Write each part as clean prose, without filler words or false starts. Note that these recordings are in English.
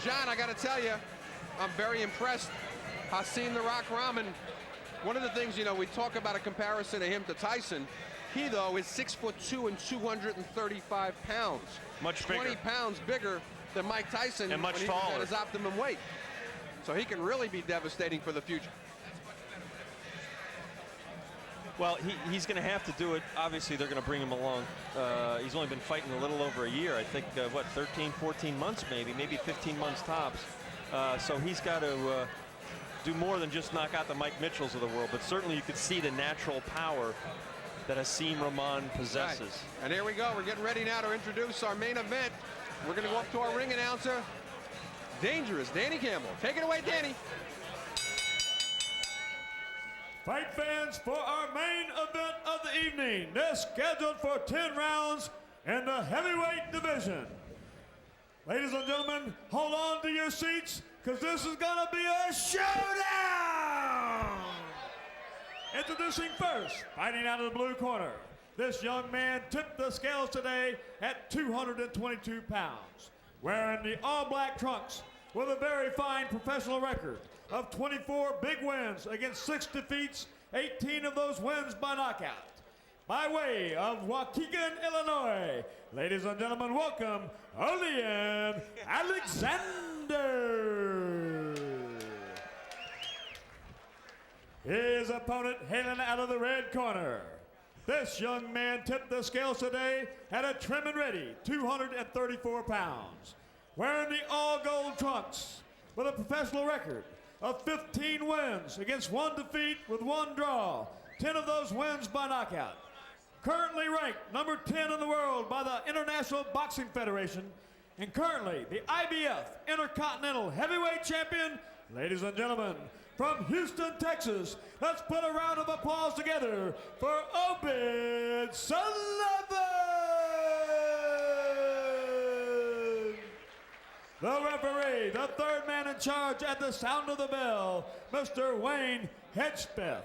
John, I got to tell you, I'm very impressed. Hassan the Rock Rahman. One of the things, you know, we talk about a comparison of him to Tyson. He, though, is 6'2" and 235 pounds. Much bigger. 20 pounds bigger than Mike Tyson. And much when he taller. was at his optimum weight. So he can really be devastating for the future. Well, he's going to have to do it. Obviously, they're going to bring him along. He's only been fighting a little over a year. I think, 13, 14 months maybe 15 months tops. So he's got to do more than just knock out the Mike Mitchells of the world. But certainly you could see the natural power that Hassan Rahman possesses. Right. And here we go. We're getting ready now to introduce our main event. We're going to go up to our ring announcer. Dangerous, Danny Campbell. Take it away, Danny. Fight fans, for our main event of the evening, they're scheduled for 10 rounds in the heavyweight division. Ladies and gentlemen, hold on to your seats, because this is going to be a showdown! Introducing first, fighting out of the blue corner. This young man tipped the scales today at 222 pounds, wearing the all-black trunks with a very fine professional record of 24 big wins against 6 defeats, 18 of those wins by knockout. By way of Waukegan, Illinois, ladies and gentlemen, welcome Olian Alexander. His opponent hailing out of the red corner. This young man tipped the scales today at a trim and ready 234 pounds, wearing the all-gold trunks with a professional record of 15 wins against 1 defeat with 1 draw, 10 of those wins by knockout. Currently ranked number 10 in the world by the International Boxing Federation, and currently the IBF Intercontinental Heavyweight Champion. Ladies and gentlemen, from Houston, Texas, let's put a round of applause together for Obed Sullivan! The referee, the third man in charge at the sound of the bell, Mr. Wayne Hedgepeth.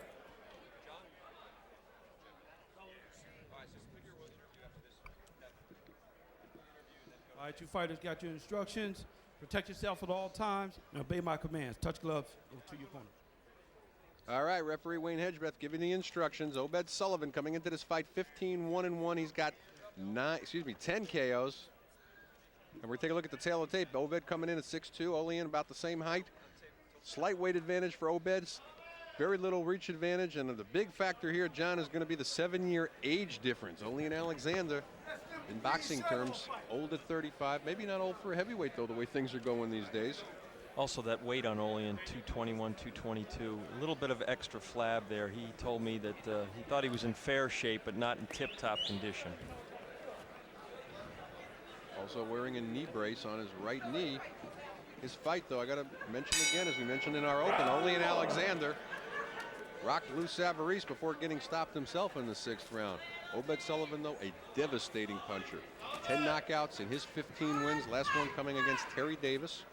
All right, you fighters got your instructions. Protect yourself at all times and obey my commands. Touch gloves to your opponent. All right, referee Wayne Hedgebeth giving the instructions. Obed Sullivan coming into this fight 15-1-1. He's got 10 KOs. And we're taking a look at the tail of the tape. Obed coming in at 6'2", Olian about the same height. Slight weight advantage for Obed's. Very little reach advantage. And the big factor here, John, is going to be the 7-year age difference. Olian Alexander, in boxing terms, old at 35. Maybe not old for a heavyweight, though, the way things are going these days. Also, that weight on Olian, 221, 222. A little bit of extra flab there. He told me that he thought he was in fair shape, but not in tip-top condition. Also wearing a knee brace on his right knee. His fight, though, I got to mention again, as we mentioned in our open, Olian Alexander rocked Lou Savarese before getting stopped himself in the 6th round. Obed Sullivan, though, a devastating puncher. 10 knockouts in his 15 wins, last one coming against Terry Davis.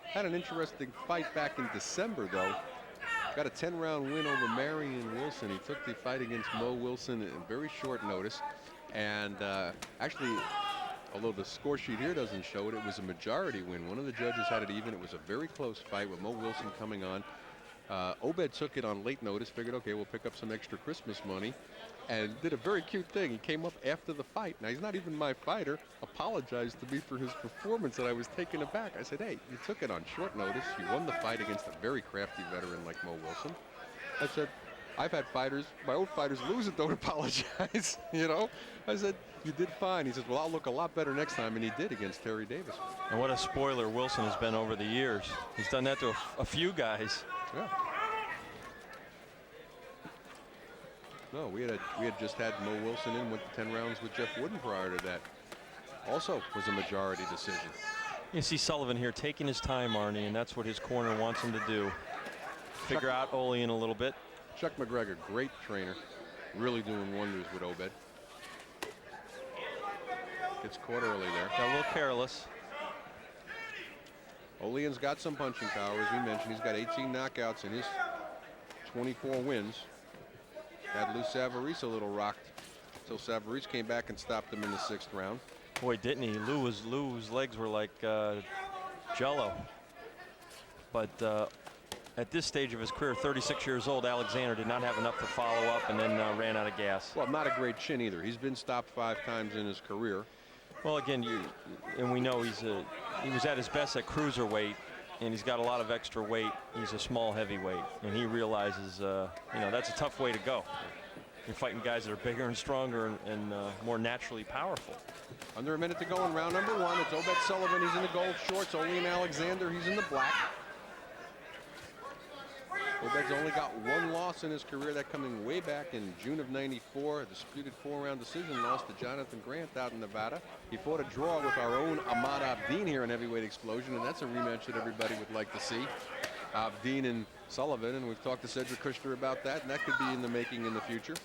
Had an interesting fight back in December, though. Got a 10-round win over Marion Wilson. He took the fight against Mo Wilson in very short notice. And actually, although the score sheet here doesn't show it, it was a majority win. One of the judges had it even. It was a very close fight with Mo Wilson coming on. Obed took it on late notice, figured, okay, we'll pick up some extra Christmas money, and did a very cute thing. He came up after the fight. Now, he's not even my fighter. Apologized to me for his performance, and I was taken aback. I said, hey, you took it on short notice. You won the fight against a very crafty veteran like Mo Wilson. I said, I've had fighters, my own fighters lose it, don't apologize, you know? I said, you did fine. He says, well, I'll look a lot better next time, and he did against Terry Davis. And what a spoiler Wilson has been over the years. He's done that to a few guys. Yeah. No, we had just had Mo Wilson in, went 10 rounds with Jeff Wooden prior to that. Also was a majority decision. You see Sullivan here taking his time, Arnie, and that's what his corner wants him to do. Figure out Olian a little bit. Chuck McGregor, great trainer, really doing wonders with Obed. Gets caught early there. Got a little careless. Olian's got some punching power, as we mentioned. He's got 18 knockouts in his 24 wins. Had Lou Savarese a little rocked until Savarese came back and stopped him in the 6th round. Boy, didn't he? Lou's legs were like jello. But at this stage of his career, 36 years old, Alexander did not have enough to follow up and then ran out of gas. Well, not a great chin either. He's been stopped 5 times in his career. Well, again, and we know he was at his best at cruiserweight, and he's got a lot of extra weight. He's a small heavyweight, and he realizes, that's a tough way to go. You're fighting guys that are bigger and stronger and more naturally powerful. Under a minute to go in round number 1. It's Obed Sullivan. He's in the gold shorts. Olian Alexander, he's in the black. Obed's only got 1 loss in his career, that coming way back in June of '94. A disputed 4-round decision loss to Jonathan Grant out in Nevada. He fought a draw with our own Ahmad Abdeen here in Heavyweight Explosion, and that's a rematch that everybody would like to see. Abdeen and Sullivan, and we've talked to Cedric Kushner about that, and that could be in the making in the future.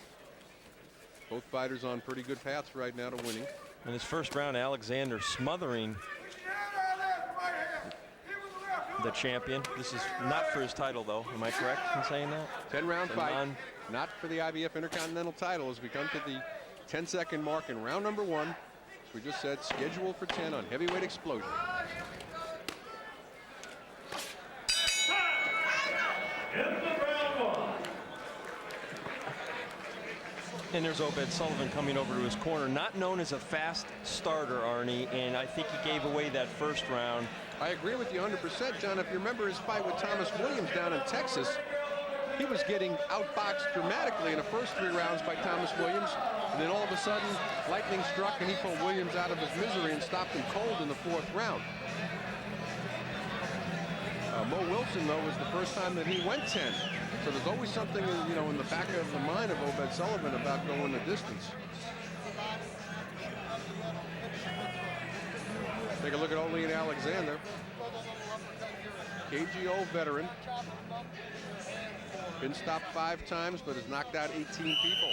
Both fighters on pretty good paths right now to winning. In his first round, Alexander smothering the champion. This is not for his title, though. Am I correct in saying that? 10-round fight, not for the IBF Intercontinental title, as we come to the 10-second mark in round number 1. As we just said, scheduled for 10 on Heavyweight Explosion. And there's Obed Sullivan coming over to his corner, not known as a fast starter, Arnie, and I think he gave away that first round. I agree with you 100%, John. If you remember his fight with Thomas Williams down in Texas, he was getting outboxed dramatically in the first 3 rounds by Thomas Williams, and then all of a sudden, lightning struck and he pulled Williams out of his misery and stopped him cold in the 4th round. Mo Wilson, though, was the first time that he went 10. So there's always something, in the back of the mind of Obed Sullivan about going the distance. Take a look at Olian Alexander. KGO veteran. Been stopped 5 times, but has knocked out 18 people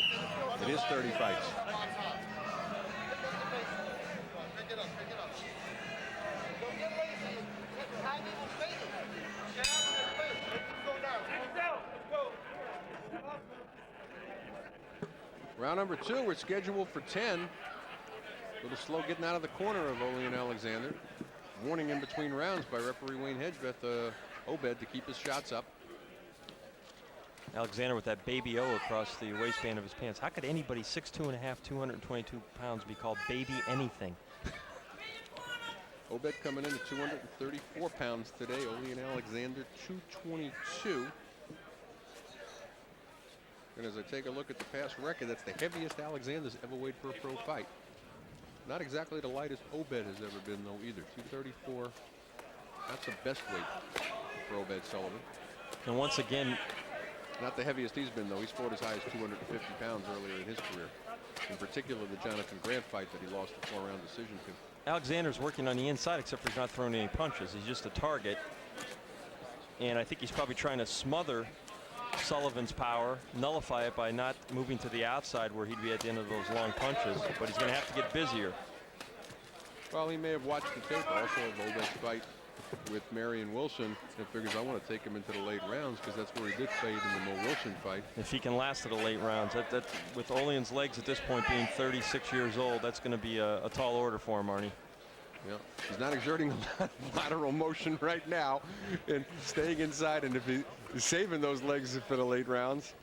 in his 30 fights. Round number 2, we're scheduled for 10. A little slow getting out of the corner of Olian Alexander. Warning in between rounds by referee Wayne Hedgebeth, Obed, to keep his shots up. Alexander with that baby O across the waistband of his pants. How could anybody 6'2.5", 222 pounds be called baby anything? Obed coming in at 234 pounds today. Olian Alexander 222. And as I take a look at the past record, that's the heaviest Alexander's ever weighed for a pro fight. Not exactly the lightest Obed has ever been, though, either. 234. That's the best weight for Obed Sullivan. And once again, not the heaviest he's been, though. He's fought as high as 250 pounds earlier in his career. In particular, the Jonathan Grant fight that he lost the 4-round decision to. Alexander's working on the inside, except for he's not throwing any punches. He's just a target. And I think he's probably trying to smother Sullivan's power, nullify it by not moving to the outside where he'd be at the end of those long punches. But he's going to have to get busier. Well, he may have watched the tape also of Obed's fight with Marion Wilson and figures I want to take him into the late rounds because that's where he did fade in the Mo Wilson fight. If he can last to the late rounds, that with Olian's legs at this point being 36 years old, that's going to be a tall order for him, Arnie. Yeah, he's not exerting a lot of lateral motion right now and staying inside, and if he's saving those legs for the late rounds.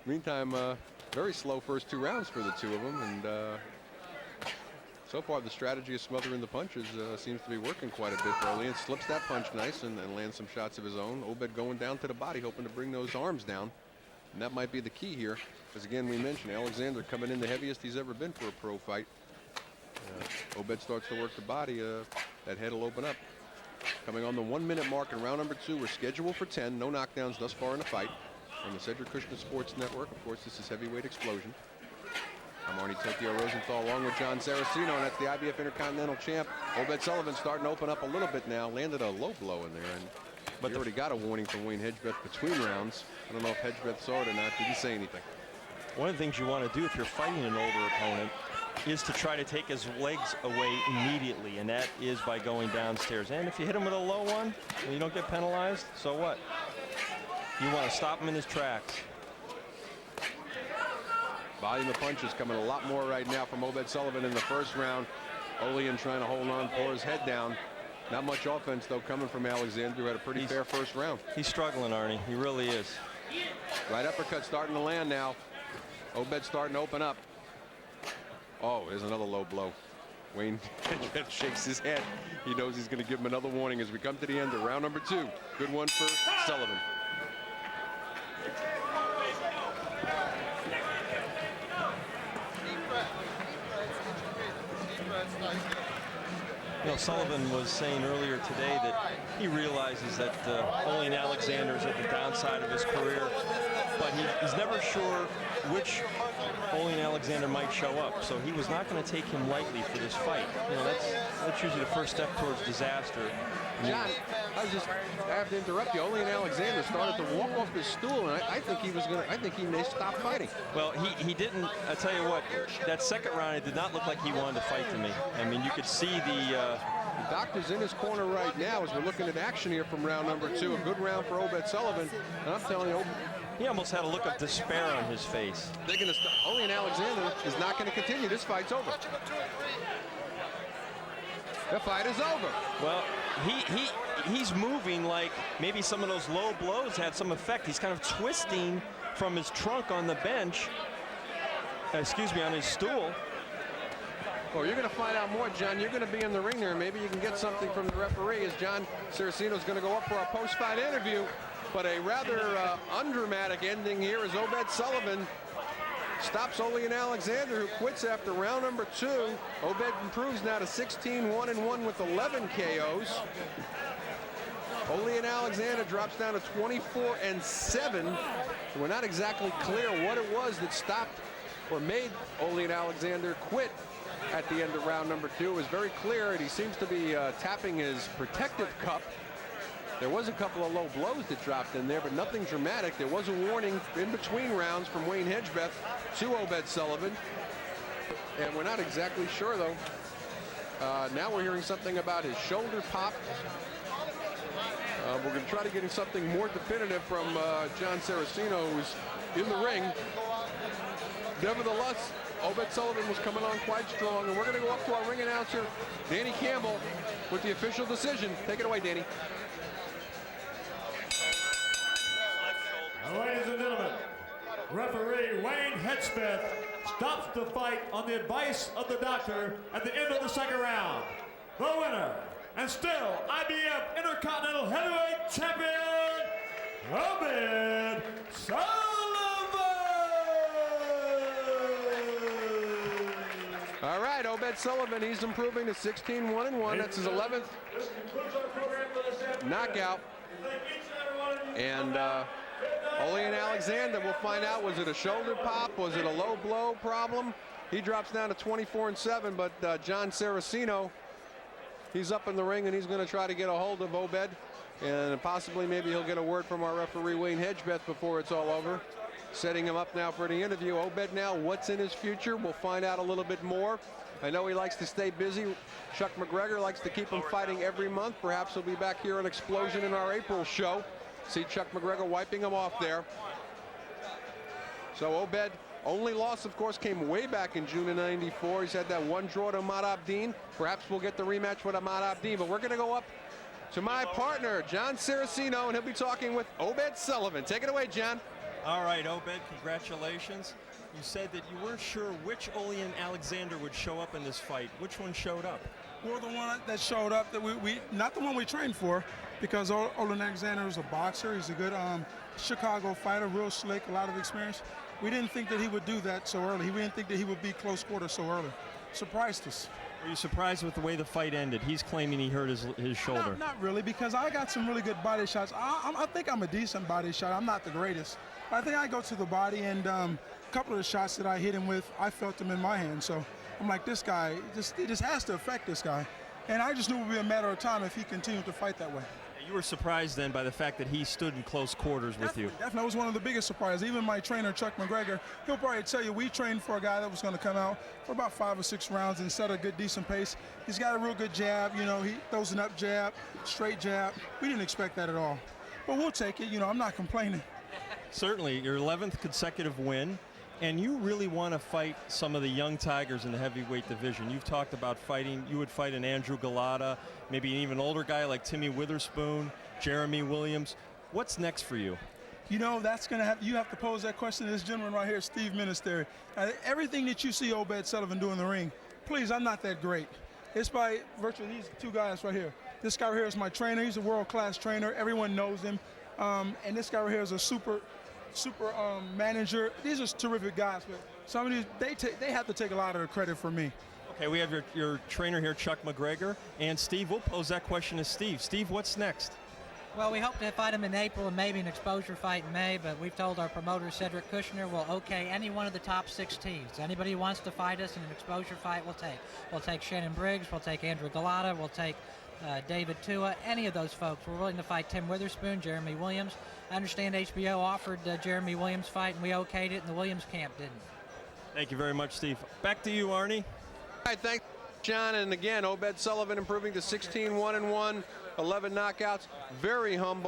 Meantime, very slow first 2 rounds for the 2 of them, and so far the strategy of smothering the punches seems to be working quite a bit for Olian. Slips that punch nice and lands some shots of his own. Obed going down to the body, hoping to bring those arms down, and that might be the key here, because again, we mentioned Alexander coming in the heaviest he's ever been for a pro fight. Obed starts to work the body, that head will open up. Coming on the 1-minute mark in round number 2, we're scheduled for 10. No knockdowns thus far in the fight. On the Cedric Kushner Sports Network, of course, this is Heavyweight Explosion. I'm Arnie Tokyo Rosenthal along with John Saraceno, and that's the IBF Intercontinental Champ. Obed Sullivan starting to open up a little bit now. Landed a low blow in there, but he already got a warning from Wayne Hedgebeth between rounds. I don't know if Hedgebeth saw it or not. Did he say anything? One of the things you want to do if you're fighting an older opponent is to try to take his legs away immediately, and that is by going downstairs. And if you hit him with a low one and you don't get penalized, so what? You want to stop him in his tracks. Volume of punches coming a lot more right now from Obed Sullivan in the first round. Olian trying to hold on, pour his head down. Not much offense, though, coming from Alexander, who had a pretty fair first round. He's struggling, Arnie. He really is. Right uppercut starting to land now. Obed starting to open up. Oh, there's another low blow. Wayne shakes his head. He knows he's going to give him another warning as we come to the end of round number 2. Good one for Sullivan. You know, Sullivan was saying earlier today that he realizes that Olian Alexander is at the downside of his career, but he's never sure which Olian Alexander might show up. So he was not going to take him lightly for this fight. You know, that's usually the first step towards disaster. John, I have to interrupt you. Olian Alexander started to walk off his stool, and I think he may stop fighting. Well, he didn't. I tell you what, that second round, it did not look like he wanted to fight to me. I mean, you could see the doctor's in his corner right now as we're looking at action here from round number 2. A good round for Obed Sullivan, and I'm telling you, he almost had a look of despair on his face. They're going to Olian Alexander is not going to continue. This fight's over. The fight is over. Well, he's moving like maybe some of those low blows had some effect. He's kind of twisting from his trunk on the bench. On his stool. Well, you're going to find out more, John. You're going to be in the ring there. Maybe you can get something from the referee as John Saraceno is going to go up for our post-fight interview. But a rather undramatic ending here as Obed Sullivan stops Olian Alexander, who quits after round number 2. Obed improves now to 16-1-1 with 11 KOs. Olian Alexander drops down to 24-7. We're not exactly clear what it was that stopped or made Olian Alexander quit at the end of round number 2. It was very clear, and he seems to be tapping his protective cup. There was a couple of low blows that dropped in there, but nothing dramatic. There was a warning in between rounds from Wayne Hedgebeth to Obed Sullivan. And we're not exactly sure, though. Now we're hearing something about his shoulder pop. We're going to try to get something more definitive from John Saraceno, who's in the ring. Nevertheless, Obed Sullivan was coming on quite strong, and we're going to go up to our ring announcer, Danny Campbell, with the official decision. Take it away, Danny. Ladies and gentlemen, referee Wayne Hedgebeth stops the fight on the advice of the doctor at the end of the second round. The winner, and still IBF Intercontinental Heavyweight Champion, Obed Sullivan! All right, Obed Sullivan, he's improving to 16-1-1. That's his 11th knockout. And Olian Alexander, we'll find out, was it a shoulder pop? Was it a low blow problem? He drops down to 24-7, but John Saraceno, he's up in the ring, and he's going to try to get a hold of Obed, and possibly maybe he'll get a word from our referee, Wayne Hedgebeth, before it's all over. Setting him up now for the interview. Obed now, what's in his future? We'll find out a little bit more. I know he likes to stay busy. Chuck McGregor likes to keep him fighting every month. Perhaps he'll be back here on Explosion in our April show. See Chuck McGregor wiping him off there. So Obed, only loss, of course, came way back in June of '94. He's had that one draw to Ahmad Abdin. Perhaps we'll get the rematch with Ahmad Abdin, but we're going to go up to my partner, John Saraceno, and he'll be talking with Obed Sullivan. Take it away, John. All right, Obed, congratulations. You said that you weren't sure which Olian Alexander would show up in this fight. Which one showed up? Well, the one that showed up, that we not the one we trained for, because Olian Alexander is a boxer. He's a good Chicago fighter, real slick, a lot of experience. We didn't think that he would do that so early. We didn't think that he would be close quarter so early. Surprised us. Were you surprised with the way the fight ended? He's claiming he hurt his shoulder. Not really, because I got some really good body shots. I think I'm a decent body shot. I'm not the greatest. But I think I go to the body, and a couple of the shots that I hit him with, I felt them in my hand. So I'm like, this guy, it just has to affect this guy. And I just knew it would be a matter of time if he continued to fight that way. You were surprised then by the fact that he stood in close quarters with you. Definitely, that was one of the biggest surprises. Even my trainer, Chuck McGregor, he'll probably tell you we trained for a guy that was going to come out for about 5 or 6 rounds and set a good, decent pace. He's got a real good jab. You know, he throws an up jab, straight jab. We didn't expect that at all. But we'll take it. You know, I'm not complaining. Certainly, your 11th consecutive win. and you really want to fight some of the young tigers in the heavyweight division. You've talked about fighting. You would fight an Andrew Galata, maybe an even older guy like Timmy Witherspoon, Jeremy Williams. What's next for you? You know, that's going to have, you have to pose that question to this gentleman right here, Steve Ministeri. Everything that you see Obed Sullivan do in the ring, please, I'm not that great. It's by virtue of these two guys right here. This guy right here is my trainer. He's a world-class trainer. Everyone knows him. And this guy right here is a super manager. These are terrific guys, but some of these, they have to take a lot of the credit for me. Okay, we have your trainer here, Chuck McGregor, and Steve. We'll pose that question to Steve. Steve, what's next? Well, we hope to fight him in April and maybe an exposure fight in May, but we've told our promoter, Cedric Kushner, will okay any one of the top 6 teams. Anybody who wants to fight us in an exposure fight, we'll take. We'll take Shannon Briggs, we'll take Andrew Galata, we'll take David Tua, any of those folks. We're willing to fight Tim Witherspoon, Jeremy Williams. I understand HBO offered Jeremy Williams fight, and we okayed it, and the Williams camp didn't. Thank you very much, Steve. Back to you, Arnie. All right, thanks, John. And again, Obed Sullivan improving to 16-1-1, 11 knockouts. Very humble.